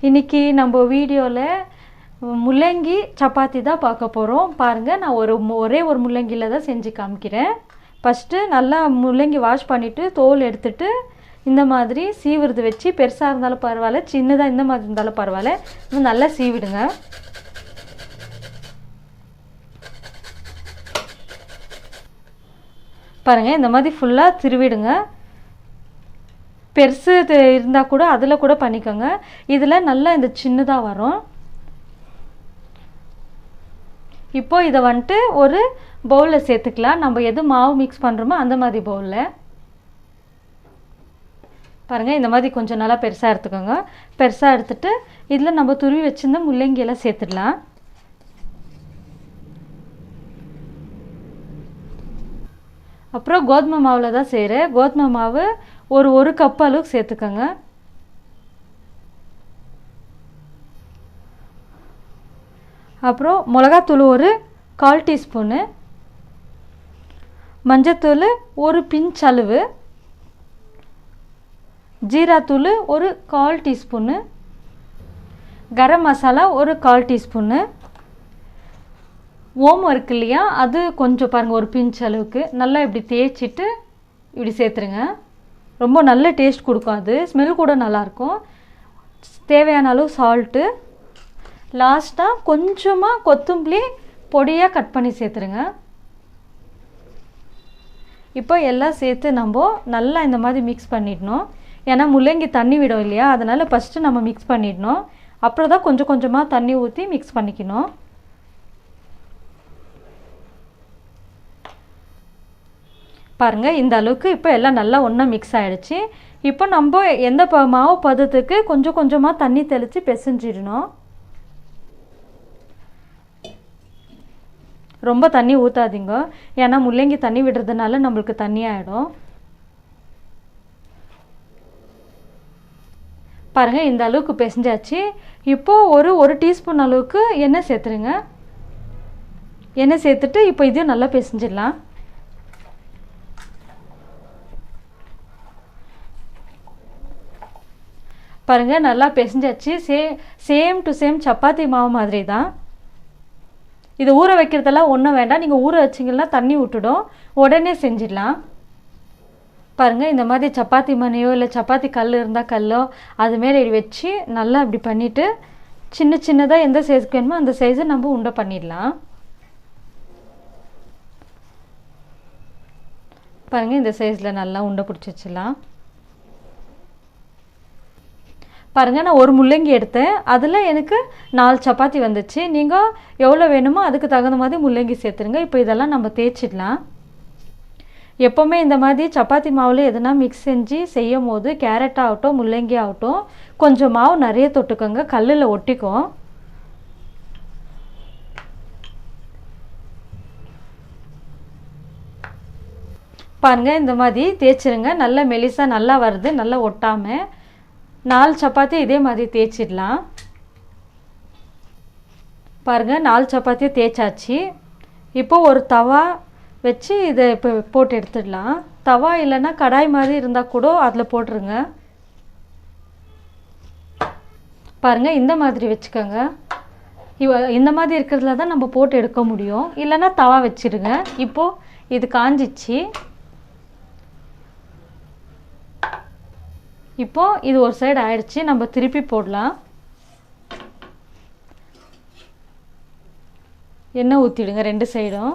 இன்னைக்கு நம்ம வீடியோல முள்ளங்கி சப்பாத்தி தான் பார்க்க போறோம். பாருங்க நான் ஒரே ஒரு முள்ளங்கில தான் செஞ்சு காமிக்கிறேன். ஃபர்ஸ்ட் நல்லா முள்ளங்கி வாஷ் பண்ணிட்டு தோல் எடுத்துட்டு இந்த மாதிரி சீவுறது வெச்சி பெருசா இருந்தாலும் பரவாயில்லை சின்னதா இந்த மாதிரி இருந்தாலும் பரவாயில்லை இது நல்லா சீவிடுங்க. பாருங்க இந்த மாதிரி ஃபுல்லா திருவிடுங்க. பெருசு இருந்தா கூட அதுல கூட பண்ணிக்கோங்க. இதுல நல்லா இந்த சின்னதா வரும். இப்போ இத வந்துட்டு ஒரு பவுல்ல சேர்த்துக்கலாம். நம்ம எது மாவு மிக்ஸ் பண்றோமோ அந்த மாதிரி பவுல்ல. பாருங்க இந்த மாதிரி கொஞ்சம் நல்லா பெருசா எடுத்துக்கோங்க. பெருசா எடுத்துட்டு இதுல நம்ம துருவி வச்சிருந்த முள்ளங்கி எல்லாம் சேர்த்துடலாம். அப்புறம் கோதுமை மாவுல தான் செய்றேன். கோதுமை மாவு ஒரு கப் அளவுக்கு சேர்த்துக்கங்க. அப்புறம் மிளகாய் தூள் ஒரு 1/4 டீஸ்பூன், மஞ்சள் தூள் ஒரு பிஞ்ச் அளவு, ஜீரா தூள் ஒரு 1/4 டீஸ்பூன், கரம் மசாலா ஒரு 1/4 டீஸ்பூன், ஓமம் இருக்கு இல்லையா அது கொஞ்சம் பாருங்க ஒரு பிஞ்ச் அளவுக்கு நல்லா இப்படி தேய்ச்சிட்டு இப்படி சேர்த்துருங்க. ரொம்ப நல்ல டேஸ்ட் கொடுக்கும். அது ஸ்மெல் கூட நல்லா இருக்கும். தேவையான அளவு சால்ட், லாஸ்டா கொஞ்சமா கொத்தமல்லி பொடியா கட் பண்ணி சேர்த்துருங்க. இப்போ எல்லாம் சேர்த்து நம்ம நல்லா இந்த மாதிரி மிக்ஸ் பண்ணிடணும். ஏன்னா முள்ளங்கி தண்ணி விடும் இல்லையா அதனால ஃபர்ஸ்ட் நம்ம மிக்ஸ் பண்ணிடணும். அப்புறம் தான் கொஞ்சம் கொஞ்சமா தண்ணி ஊற்றி மிக்ஸ் பண்ணிக்கணும். பாருங்க இந்த அளவுக்கு இப்போ எல்லாம் நல்லா ஒண்ணா மிக்ஸ் ஆயிடுச்சு. இப்போ நம்ம எந்த மாவு பதத்துக்கு கொஞ்சம் கொஞ்சமா தண்ணி தெளிச்சு பிசைஞ்சிடணும். ரொம்ப தண்ணி ஊத்தாதீங்க. ஏன்னா முள்ளங்கி தண்ணி விடுறதுனால நமக்கு தண்ணி ஆயிடும். பாருங்க இந்த அளவுக்கு பிசைஞ்சாச்சு. இப்போ ஒரு டீஸ்பூன் அளவுக்கு எண்ணெய் சேர்த்துருங்க. எண்ணெய் சேர்த்துட்டு இப்போ இதையும் நல்லா பிசைஞ்சிடலாம். பாருங்க நல்லா பிசைஞ்சாச்சு. சேம் டு சேம் சப்பாத்தி மாவு மாதிரி தான். இது ஊற வைக்கிறதெல்லாம் ஒன்றும் வேண்டாம். நீங்கள் ஊற வச்சிங்கன்னா தண்ணி விட்டுடும். உடனே செஞ்சிடலாம். பாருங்க இந்த மாதிரி சப்பாத்தி மணியோ இல்லை சப்பாத்தி கல் இருந்தால் கல்லோ அது மேலே வச்சு நல்லா இப்படி பண்ணிவிட்டு சின்ன சின்னதாக எந்த சைஸ்க்கு வேணுமோ அந்த சைஸை நம்ம உண்டை பண்ணிடலாம். பாருங்க இந்த சைஸில் நல்லா உண்டை பிடிச்சி வச்சிடலாம். பாருங்க நான் ஒரு முள்ளங்கி எடுத்தேன். அதில் எனக்கு 4 சப்பாத்தி வந்துச்சு. நீங்கள் எவ்வளோ வேணுமோ அதுக்கு தகுந்த மாதிரி முள்ளங்கி சேர்த்துருங்க. இப்போ இதெல்லாம் நம்ம தேய்ச்சிடலாம். எப்போவுமே இந்த மாதிரி சப்பாத்தி மாவில் எதுனா மிக்ஸ் செஞ்சு செய்யும் போது கேரட் ஆகட்டும் முள்ளங்கி ஆகட்டும் கொஞ்சம் மாவு நிறைய தொட்டுக்கோங்க. கல்லில் ஒட்டிக்கும். பாருங்க இந்த மாதிரி தேய்ச்சிருங்க. நல்லா மெலிசா நல்லா வருது. நல்லா ஒட்டாமல் 4 சப்பாத்தி இதே மாதிரி தேய்ச்சிடலாம். பாருங்க 4 சப்பாத்தி தேய்ச்சாச்சு. இப்போ ஒரு தவா வச்சு இதை இப்போ போட்டு எடுத்துடலாம். தவா இல்லைன்னா கடாய் மாதிரி இருந்தால் கூட அதில் போட்டுருங்க. பாருங்க இந்த மாதிரி வச்சுக்கோங்க. இந்த மாதிரி இருக்கிறதுல தான் நம்ம போட்டு எடுக்க முடியும். இல்லைன்னா தவா வச்சிடுங்க. இப்போ இது காஞ்சிச்சு. இப்போ இது ஒரு சைடு ஆயிடுச்சு. நம்ம திருப்பி போடலாம். எண்ணெய் ஊற்றிடுங்க 2 சைடும்.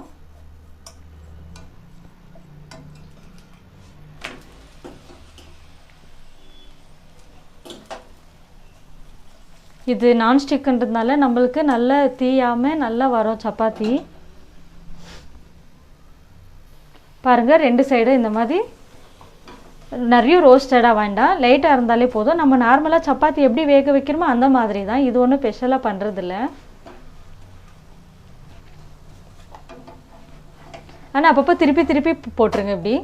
இது நான்ஸ்டிக்ன்றதுனால நம்மளுக்கு நல்லா தீயாமல் நல்லா வரும் சப்பாத்தி. பாருங்க 2 சைடும் இந்த மாதிரி நிறைய ரோஸ்டடாக வேண்டாம். லைட்டாக இருந்தாலே போதும். நம்ம நார்மலாக சப்பாத்தி எப்படி வேக வைக்கிறோமோ அந்த மாதிரி தான். இது ஒன்றும் ஸ்பெஷலாக பண்ணுறதில்ல. ஆனால் அப்பப்போ திருப்பி திருப்பி போட்டுருங்க இப்படி.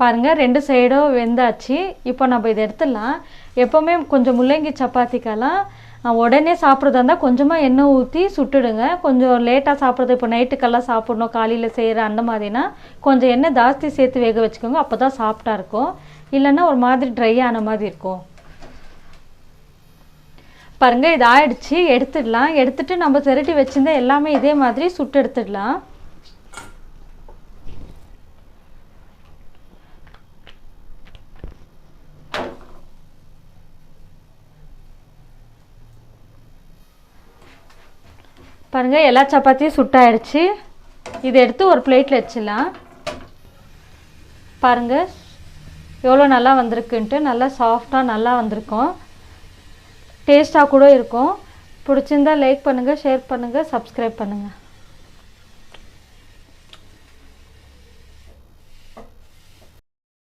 பாருங்க 2 சைடும் வெந்தாச்சு. இப்போ நம்ம இதை எடுத்துடலாம். எப்போவுமே கொஞ்சம் முள்ளங்கி சப்பாத்திக்கெல்லாம் உடனே சாப்பிட்றதா இருந்தால் கொஞ்சமாக எண்ணெய் ஊற்றி சுட்டுடுங்க. கொஞ்சம் லேட்டாக சாப்பிட்றது இப்போ நைட்டுக்கெல்லாம் சாப்பிட்ணும் காலையில் செய்கிற அந்த மாதிரினா கொஞ்சம் எண்ணெய் ஜாஸ்தி சேர்த்து வேக வச்சுக்கோங்க. அப்போ தான் சாஃப்டாக இருக்கும். இல்லைன்னா ஒரு மாதிரி ட்ரை ஆன மாதிரி இருக்கும். பாருங்கள் இது ஆயிடுச்சு. எடுத்துடலாம். எடுத்துட்டு நம்ம திரட்டி வச்சுருந்தா எல்லாமே இதே மாதிரி சுட்டு எடுத்துடலாம். பாருங்கள் எல்லா சப்பாத்தியும் சுட்டாயிடுச்சு. இதை எடுத்து ஒரு பிளேட்டில் வச்சிடலாம். பாருங்கள் எவ்வளோ நல்லா வந்திருக்குன்ட்டு. நல்லா சாஃப்டாக நல்லா வந்திருக்கும். டேஸ்ட்டாக கூட இருக்கும். பிடிச்சிருந்தா லைக் பண்ணுங்கள், ஷேர் பண்ணுங்கள், சப்ஸ்கிரைப் பண்ணுங்கள்.